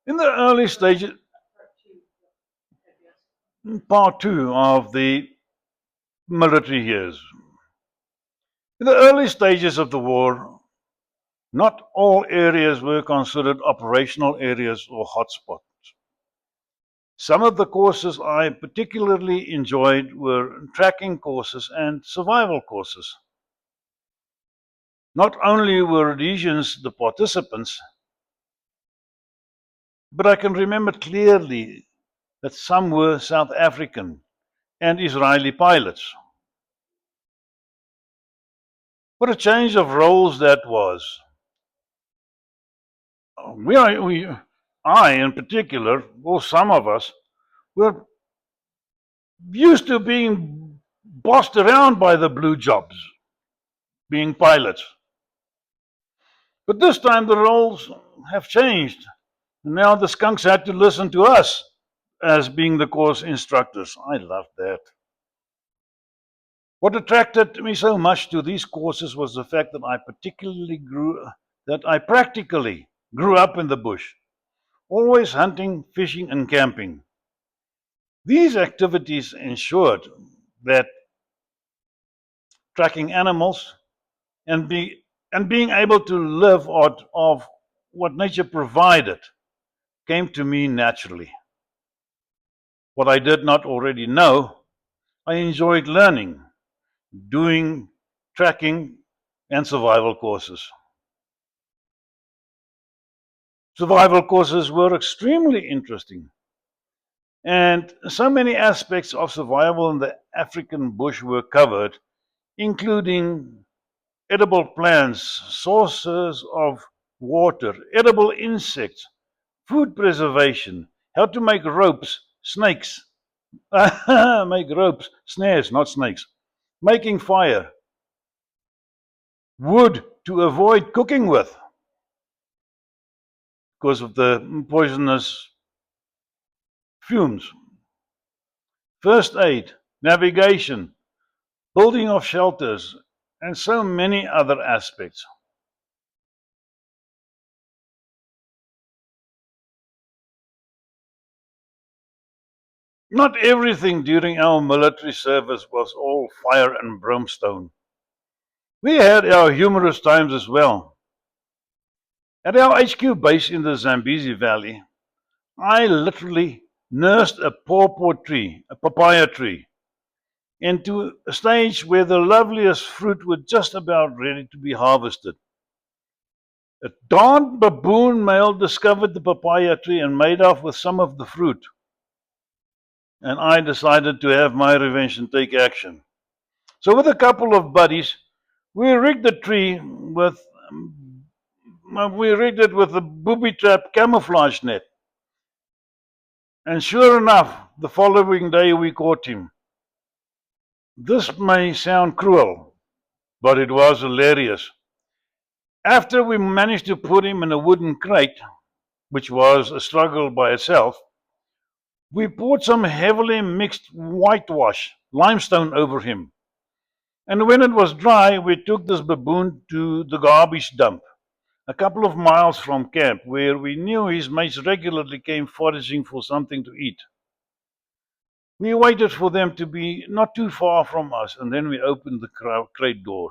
In the early stages, part two of the military years. In the early stages of the war, not all areas were considered operational areas or hotspots. Some of the courses I particularly enjoyed were tracking courses and survival courses. Not only were Rhodesians the participants, but I can remember clearly that some were South African and Israeli pilots. What a change of roles that was. We, I in particular, or some of us, were used to being bossed around by the blue jobs, being pilots. But this time the roles have changed. And now the skunks had to listen to us as being the course instructors. I loved that. What attracted me so much to these courses was the fact that I practically grew up in the bush, always hunting, fishing, and camping. These activities ensured that tracking animals and, being able to live out of what nature provided came to me naturally. What I did not already know, I enjoyed learning, doing tracking and survival courses. Survival courses were extremely interesting, and so many aspects of survival in the African bush were covered, including edible plants, sources of water, edible insects, food preservation, how to make ropes, snakes, make ropes, snares, not snakes, making fire, wood to avoid cooking with because of the poisonous fumes, first aid, navigation, building of shelters, and so many other aspects. Not everything during our military service was all fire and brimstone. We had our humorous times as well. At our HQ base in the Zambezi Valley, I literally nursed a pawpaw tree, a papaya tree, into a stage where the loveliest fruit was just about ready to be harvested. A darned baboon male discovered the papaya tree and made off with some of the fruit. And I decided to have my revenge and take action. So, with a couple of buddies, we rigged the tree with we rigged it with a booby trap camouflage net. And sure enough, the following day we caught him. This may sound cruel, but it was hilarious. After we managed to put him in a wooden crate, which was a struggle by itself, we poured some heavily mixed whitewash, limestone, over him. And when it was dry, we took this baboon to the garbage dump, a couple of miles from camp, where we knew his mates regularly came foraging for something to eat. We waited for them to be not too far from us, and then we opened the crate door.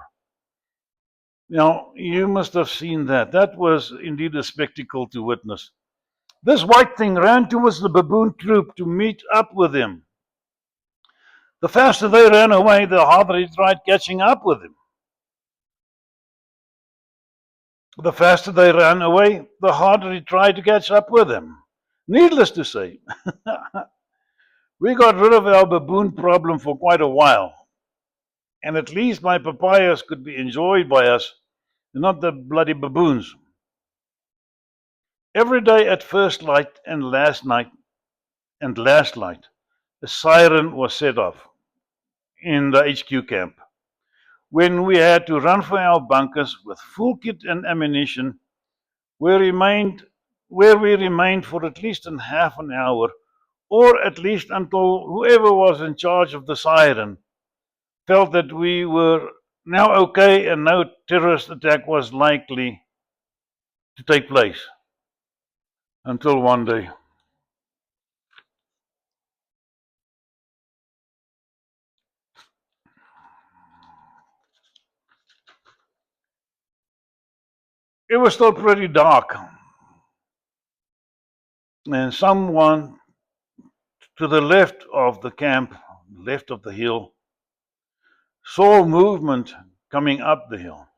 Now, you must have seen that. That was indeed a spectacle to witness. This white thing ran towards the baboon troop to meet up with him. The faster they ran away, the harder he tried catching up with him. The faster they ran away, the harder he tried to catch up with them. Needless to say, we got rid of our baboon problem for quite a while, and at least my papayas could be enjoyed by us and not the bloody baboons. Every day at first light and last light, a siren was set off in the HQ camp. When we had to run for our bunkers with full kit and ammunition, we remained where we remained for at least a half an hour, or at least until whoever was in charge of the siren felt that we were now okay and no terrorist attack was likely to take place. until one day. It was still pretty dark, and someone to the left of the camp, left of the hill, saw movement coming up the hill.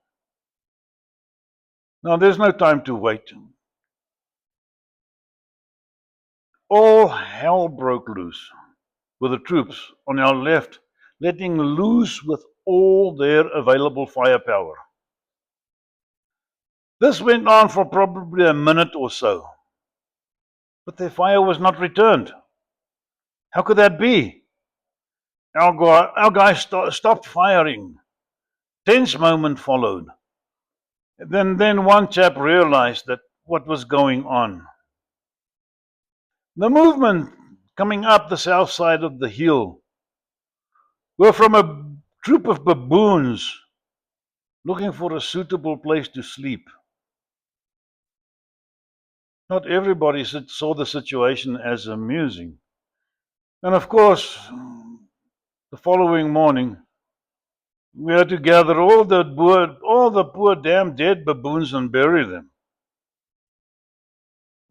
Now, there's no time to wait. All hell broke loose with the troops on our left, letting loose with all their available firepower. This went on for probably a minute or so, but their fire was not returned. How could that be? Our guys stopped firing. Tense moment followed. Then one chap realized that what was going on. The movement coming up the south side of the hill were from a troop of baboons looking for a suitable place to sleep. Not everybody saw the situation as amusing. And of course, the following morning, we had to gather all the poor damn dead baboons and bury them.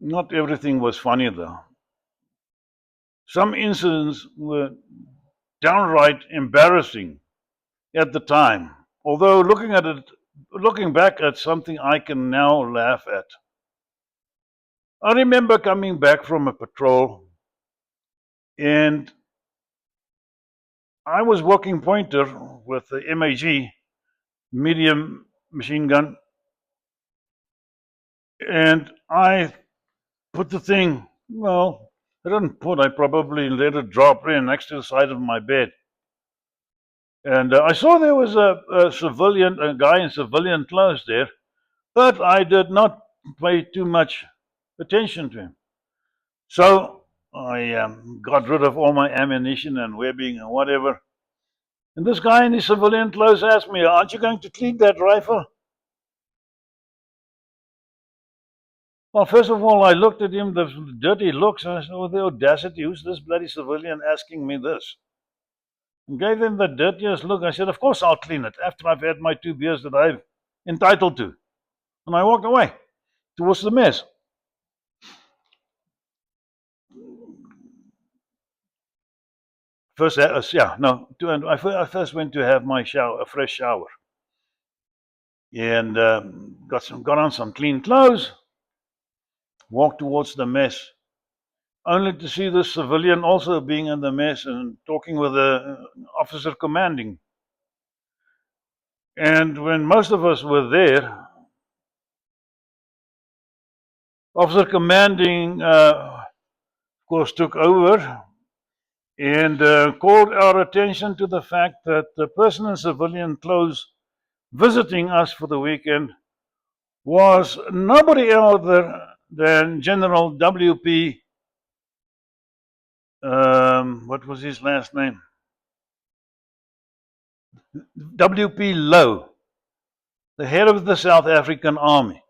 Not everything was funny though. Some incidents were downright embarrassing at the time, although looking back at something I can now laugh at. I remember coming back from a patrol and I was working pointer with the MAG, medium machine gun, and I put the thing, well, I probably let it drop in next to the side of my bed. And I saw there was a guy in civilian clothes there, but I did not pay too much attention to him. So I got rid of all my ammunition and webbing and whatever. And this guy in his civilian clothes asked me, "Aren't you going to clean that rifle?" Well, first of all, I looked at him, the dirty looks, and I said, "Oh, the audacity, who's this bloody civilian asking me this?" And gave him the dirtiest look. I said, "Of course I'll clean it after I've had my 2 beers that I'm entitled to." And I walked away towards the mess. First, I first went to have my shower, a fresh shower, and got on some clean clothes, walked towards the mess, only to see the civilian also being in the mess and talking with the officer commanding. And when most of us were there, officer commanding, of course, took over and called our attention to the fact that the person in civilian clothes visiting us for the weekend was nobody other than General W.P. What was his last name? W.P. Lowe, the head of the South African Army.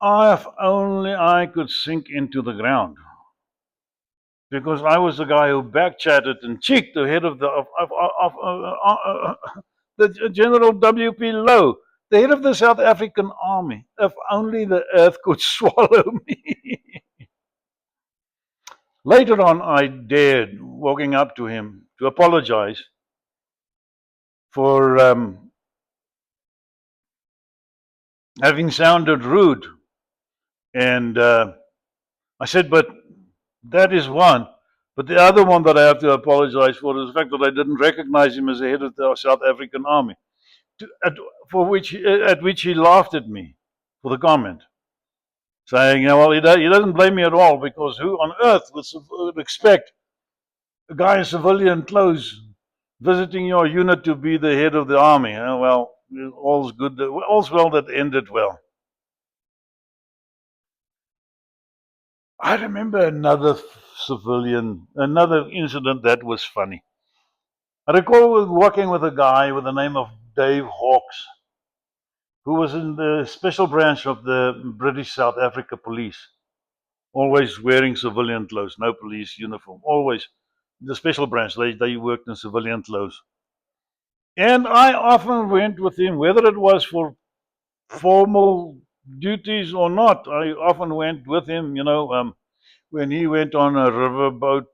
If only I could sink into the ground. Because I was the guy who back-chatted and cheeked the head of the General W.P. Lowe, the head of the South African Army. If only the earth could swallow me. Later on, I dared walking up to him to apologize for having sounded rude. And I said, but that is one. But the other one that I have to apologize for is the fact that I didn't recognize him as the head of the South African Army, at which he laughed at me for the comment, saying, well, he doesn't blame me at all, because who on earth would expect a guy in civilian clothes visiting your unit to be the head of the army? Well, all's good, all's well that ended well. I remember another incident that was funny. I recall working with a guy with the name of Dave Hawkes, who was in the special branch of the British South Africa Police. always wearing civilian clothes, no police uniform, always. The special branch, they worked in civilian clothes. And I often went with him, whether it was for formal duties or not. I often went with him, when he went on a riverboat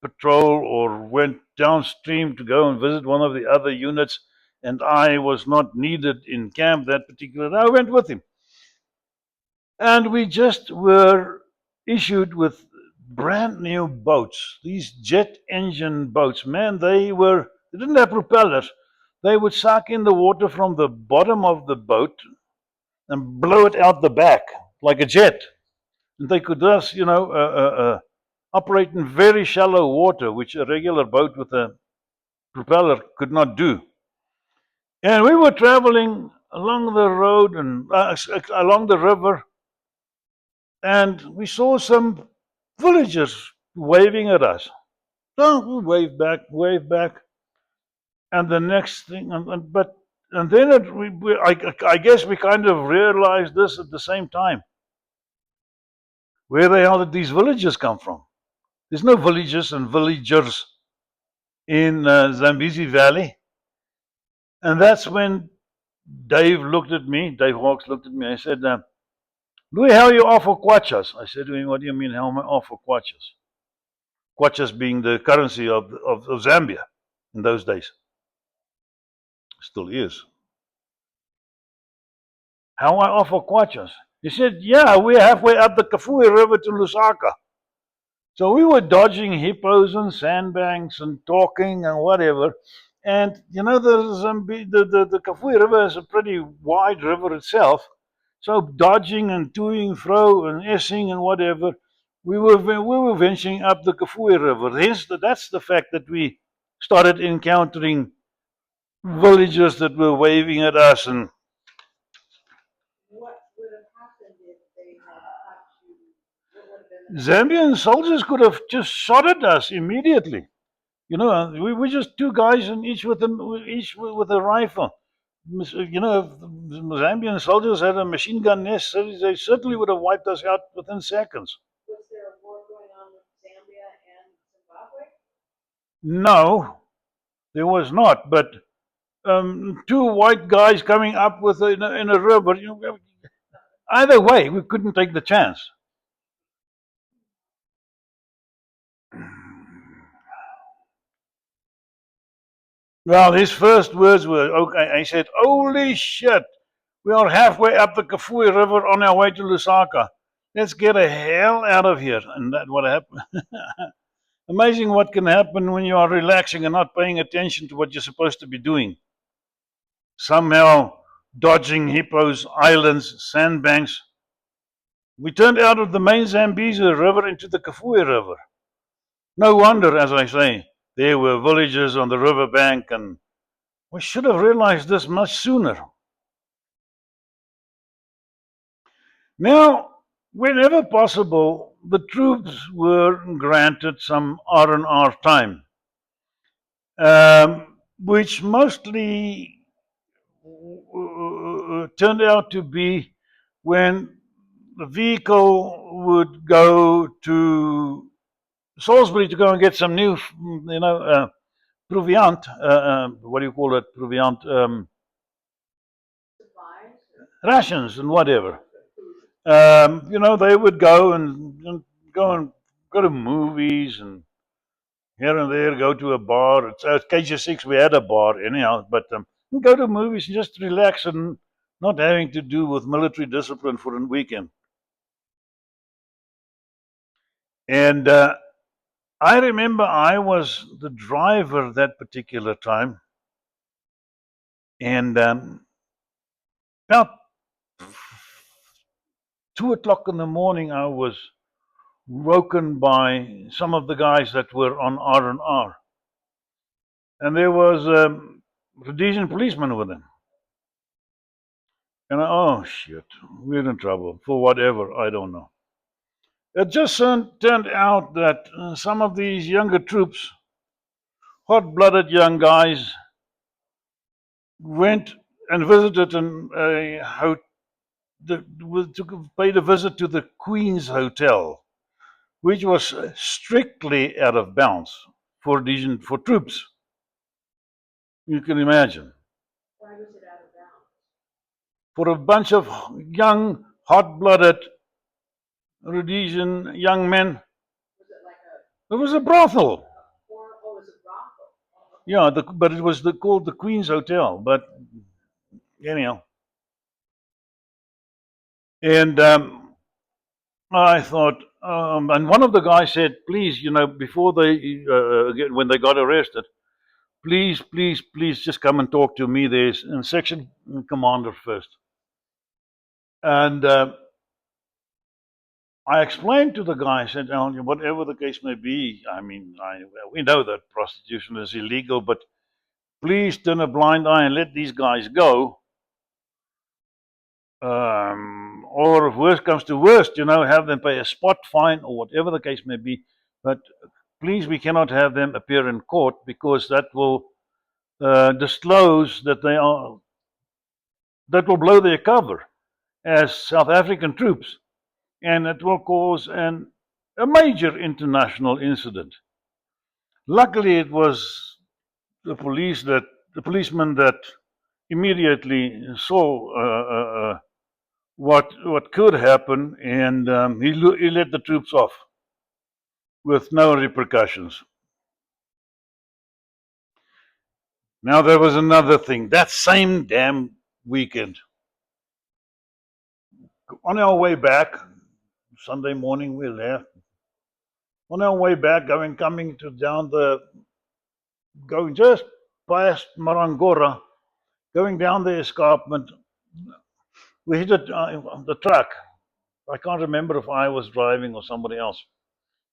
patrol or went downstream to go and visit one of the other units, and I was not needed in camp that particular day, I went with him. And we just were issued with brand new boats, these jet engine boats. Man, they didn't have propellers. They would suck in the water from the bottom of the boat and blow it out the back like a jet. And they could thus, operate in very shallow water, which a regular boat with a propeller could not do. And we were traveling along the road and along the river, and we saw some villagers waving at us. So we wave back, and the next thing, and then I guess we kind of realized this at the same time. Where the hell did these villages come from? There's no villages and villagers in Zambezi Valley. And that's when Dave Hawkes looked at me, and said, Louis, how are you off for kwachas? I said to him, what do you mean, how am I off for kwachas? Kwachas being the currency of Zambia in those days. Still is. How am I off for kwachas? He said, yeah, we're halfway up the Kafue River to Lusaka. So we were dodging hippos and sandbanks and talking and whatever. And the Kafue River is a pretty wide river itself. So dodging and toing fro and essing and whatever, we were venturing up the Kafue River. Hence, that's the fact that we started encountering villagers that were waving at us. And what would have happened if they had caught you? What would have been Zambian soldiers could have just shot at us immediately. We were just two guys, and each with a rifle. If Zambian soldiers had a machine gun nest, they certainly would have wiped us out within seconds. Was there a war going on with Zambia and Zimbabwe? No, there was not. But two white guys coming up with in a river. Either way, we couldn't take the chance. Well, his first words were, okay, he said, holy shit, we are halfway up the Kafue River on our way to Lusaka. Let's get the hell out of here. And that what happened. Amazing what can happen when you are relaxing and not paying attention to what you're supposed to be doing. Somehow dodging hippos, islands, sandbanks. We turned out of the main Zambezi River into the Kafue River. No wonder, as I say, there were villages on the riverbank, and we should have realized this much sooner. Now, whenever possible, the troops were granted some R&R time, which mostly turned out to be when the vehicle would go to Salisbury to go and get some new, proviant. What do you call it? Proviant. Rations and whatever. They would go and go to movies and here and there go to a bar. At KG6 we had a bar anyhow, but go to movies and just relax and not having to do with military discipline for a weekend. And I remember I was the driver that particular time, and about 2 o'clock in the morning, I was woken by some of the guys that were on R&R, and there was a Rhodesian policeman with them. And oh shit, we're in trouble for whatever, I don't know. It just turned out that some of these younger troops, hot-blooded young guys, went and visited paid a visit to the Queen's Hotel which was strictly out of bounds for troops. You can imagine. Why was it out of bounds? For a bunch of young, hot-blooded Rhodesian young men, Was it like it was a brothel. oh, it was a brothel? Oh, Yeah, but it was called the Queen's Hotel. But anyhow, and I thought, and one of the guys said, please, before when they got arrested, please, please, please just come and talk to me. There's a section commander first. And I explained to the guy, I said, whatever the case may be, I mean, we know that prostitution is illegal, but please turn a blind eye and let these guys go. Or if worst comes to worst, have them pay a spot fine or whatever the case may be. But please, we cannot have them appear in court because that will disclose that that will blow their cover as South African troops, and it will cause a major international incident. Luckily, it was the policeman that immediately saw what could happen, and he let the troops off with no repercussions. Now there was another thing. That same damn weekend, on our way back, Sunday morning we left. On our way back, going just past Marangora, going down the escarpment, we hit the truck. I can't remember if I was driving or somebody else.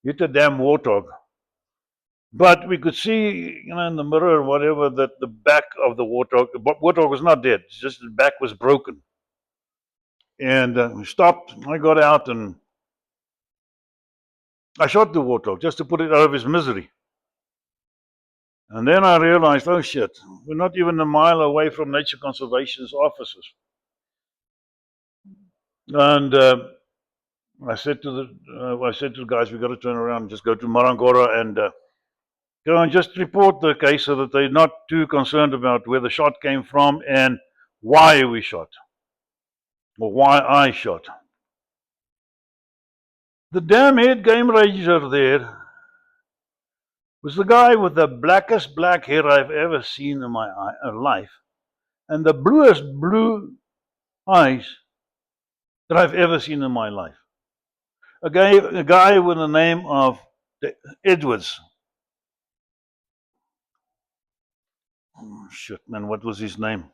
Hit a damn warthog. But we could see, in the mirror or whatever, that the back of the warthog was not dead. It's just the back was broken. And we stopped. I got out and I shot the warthog just to put it out of his misery. And then I realized, oh shit, we're not even a mile away from Nature Conservation's offices. And I said to the guys, we got to turn around and just go to Marangora and go and just report the case so that they're not too concerned about where the shot came from and why we shot, or why I shot. The damn head game ranger there was the guy with the blackest black hair I've ever seen in my life, and the bluest blue eyes that I've ever seen in my life. A guy with the name of Edwards. Oh, shit, man, what was his name?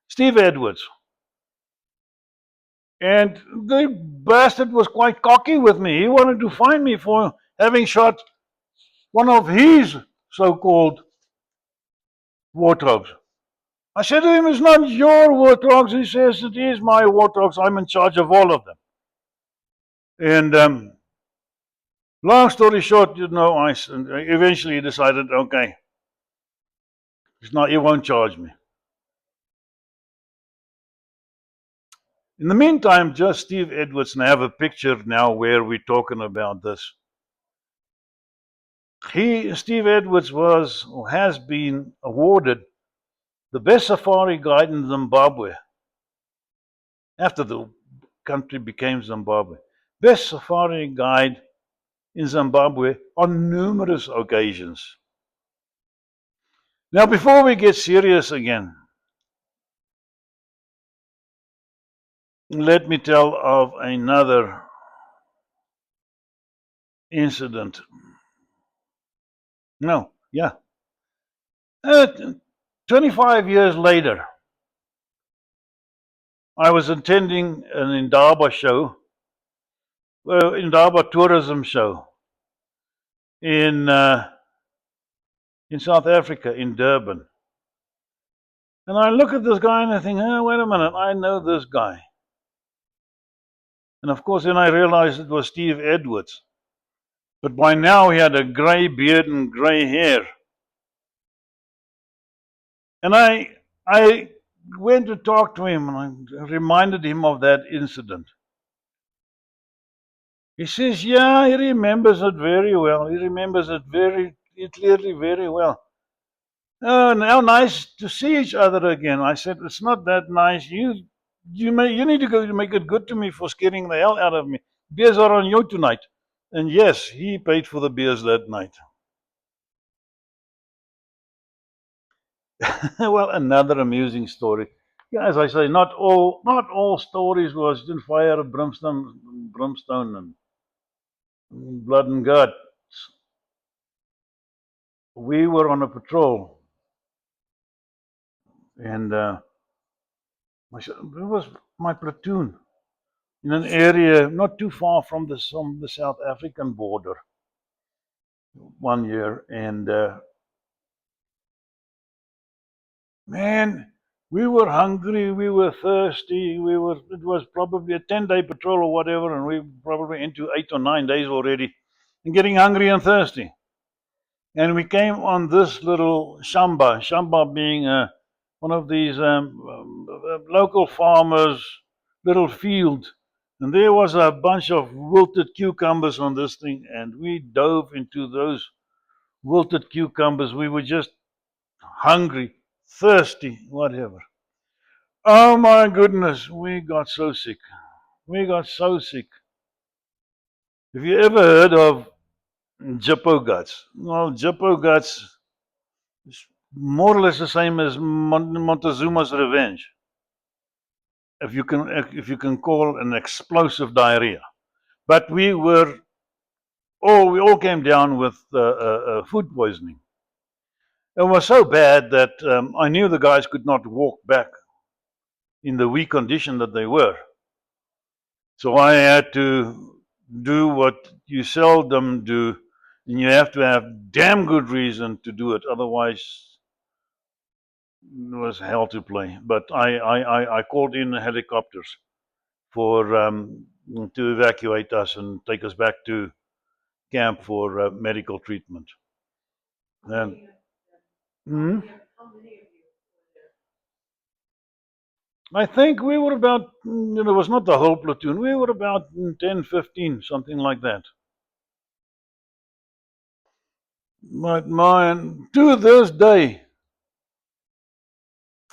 Steve Edwards. And the bastard was quite cocky with me. He wanted to fine me for having shot one of his so-called warthogs. I said to him, it's not your warthogs. He says, it is my warthogs. I'm in charge of all of them. And long story short, I eventually decided, okay, he won't charge me. In the meantime, just Steve Edwards, and I have a picture now where we're talking about this. Steve Edwards was or has been awarded the best safari guide in Zimbabwe after the country became Zimbabwe. Best safari guide in Zimbabwe on numerous occasions. Now, before we get serious again, let me tell of another incident. 25 years later, I was attending an Indaba show, Indaba tourism show in South Africa, in Durban. And I look at this guy and I think, wait a minute, I know this guy. And of course, then I realized it was Steve Edwards. But by now he had a grey beard and grey hair. And I went to talk to him and I reminded him of that incident. He says, yeah, he remembers it very well. He remembers it very clearly, very well. Oh, now nice to see each other again. I said, it's not that nice. You need to go to make it good to me for scaring the hell out of me. Beers are on you tonight. And yes, he paid for the beers that night. Well, another amusing story. Yeah, as I say, not all stories was in fire, brimstone, and blood and guts. We were on a patrol, and it was my platoon in an area not too far from the South African border one year, and man, we were hungry, we were thirsty, it was probably a 10-day patrol or whatever, and we probably into 8 or 9 days already, and getting hungry and thirsty. And we came on this little shamba being one of these local farmers' little field. And there was a bunch of wilted cucumbers on this thing, and we dove into those wilted cucumbers. We were just hungry, thirsty, whatever. Oh my goodness, we got so sick. We got so sick. Have you ever heard of Jippo guts? Well, Jippo guts is more or less the same as Montezuma's revenge, if you can call an explosive diarrhea. But we all came down with food poisoning. It was so bad that I knew the guys could not walk back in the weak condition that they were. So I had to do what you seldom do, and you have to have damn good reason to do it. Otherwise, it was hell to play. But I called in helicopters for to evacuate us and take us back to camp for medical treatment. And hmm, I think we were about, it was not the whole platoon, we were about 10, 15, something like that. But man, to this day,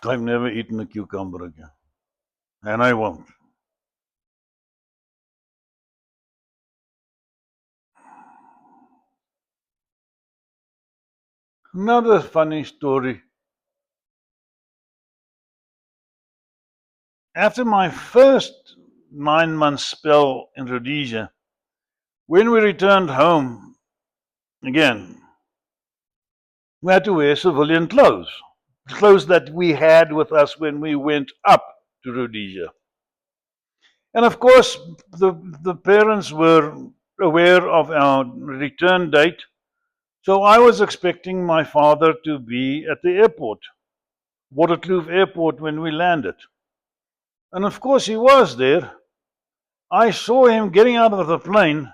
I've never eaten a cucumber again. And I won't. Another funny story. After my first 9 month spell in Rhodesia, when we returned home again, we had to wear civilian clothes that we had with us when we went up to Rhodesia. And of course, the parents were aware of our return date, so I was expecting my father to be at the airport, Waterkloof Airport, when we landed. And of course, he was there. I saw him getting out of the plane.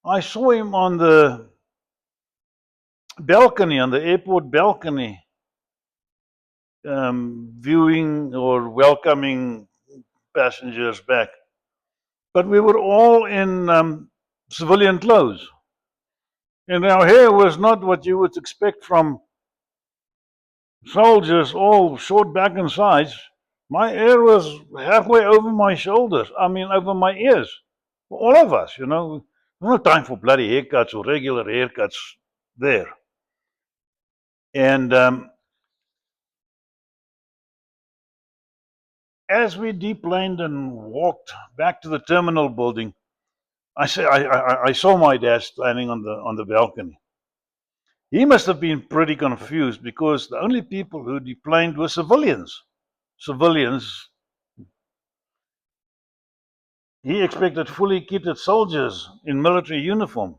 I saw him on the balcony, on the airport balcony, viewing or welcoming passengers back. But we were all in civilian clothes. And our hair was not what you would expect from soldiers, all short back and sides. My hair was halfway over my shoulders, over my ears. For all of us, no time for bloody haircuts or regular haircuts there. And as we deplaned and walked back to the terminal building, I saw my dad standing on the balcony. He must have been pretty confused because the only people who deplaned were civilians. Civilians. He expected fully kitted soldiers in military uniform.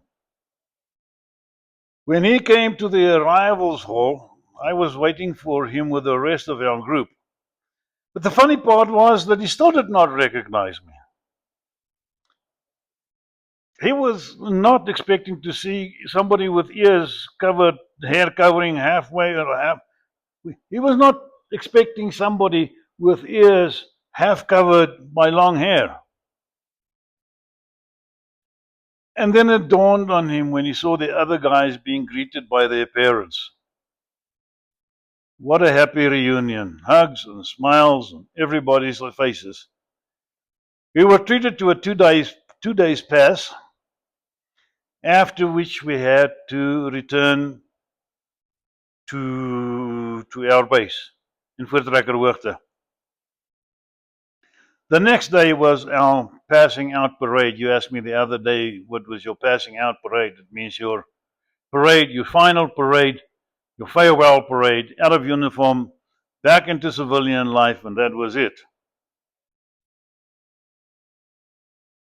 When he came to the arrivals hall, I was waiting for him with the rest of our group. But the funny part was that he still did not recognize me. He was not expecting to see somebody with ears covered, hair covering halfway or half. He was not expecting somebody with ears half covered by long hair. And then it dawned on him when he saw the other guys being greeted by their parents. What a happy reunion. Hugs and smiles on everybody's faces. We were treated to a 2 days pass, after which we had to return to our base in Voortrekkerhoogte. The next day was our passing out parade. You asked me the other day, what was your passing out parade? It means your parade, your final parade, your farewell parade, out of uniform, back into civilian life, and that was it.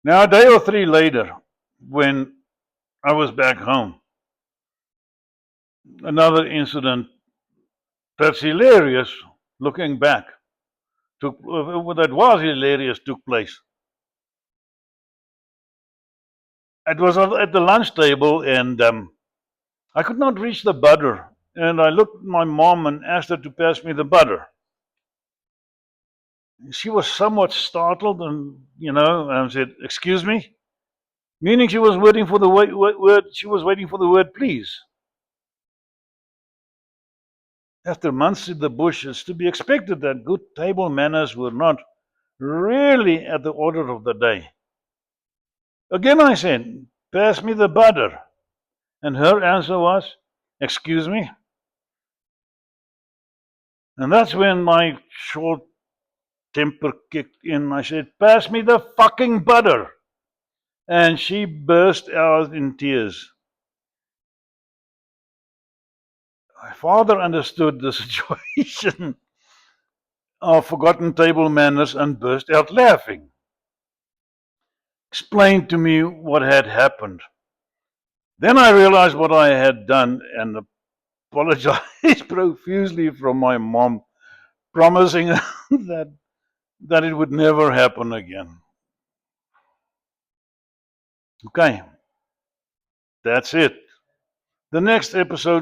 Now, a day or three later, when I was back home, another incident that's hilarious looking back took place. It was at the lunch table, and I could not reach the butter. And I looked at my mom and asked her to pass me the butter. She was somewhat startled and said, "Excuse me?" Meaning she was waiting for the word. She was waiting for the word "please." After months in the bush, it's to be expected that good table manners were not really at the order of the day. Again I said, "Pass me the butter." And her answer was, "Excuse me?" And that's when my short temper kicked in. I said, "Pass me the fucking butter." And she burst out in tears. My father understood the situation of forgotten table manners and burst out laughing. Explained to me what had happened. Then I realized what I had done and apologized profusely from my mom, promising that it would never happen again. Okay, that's it. The next episode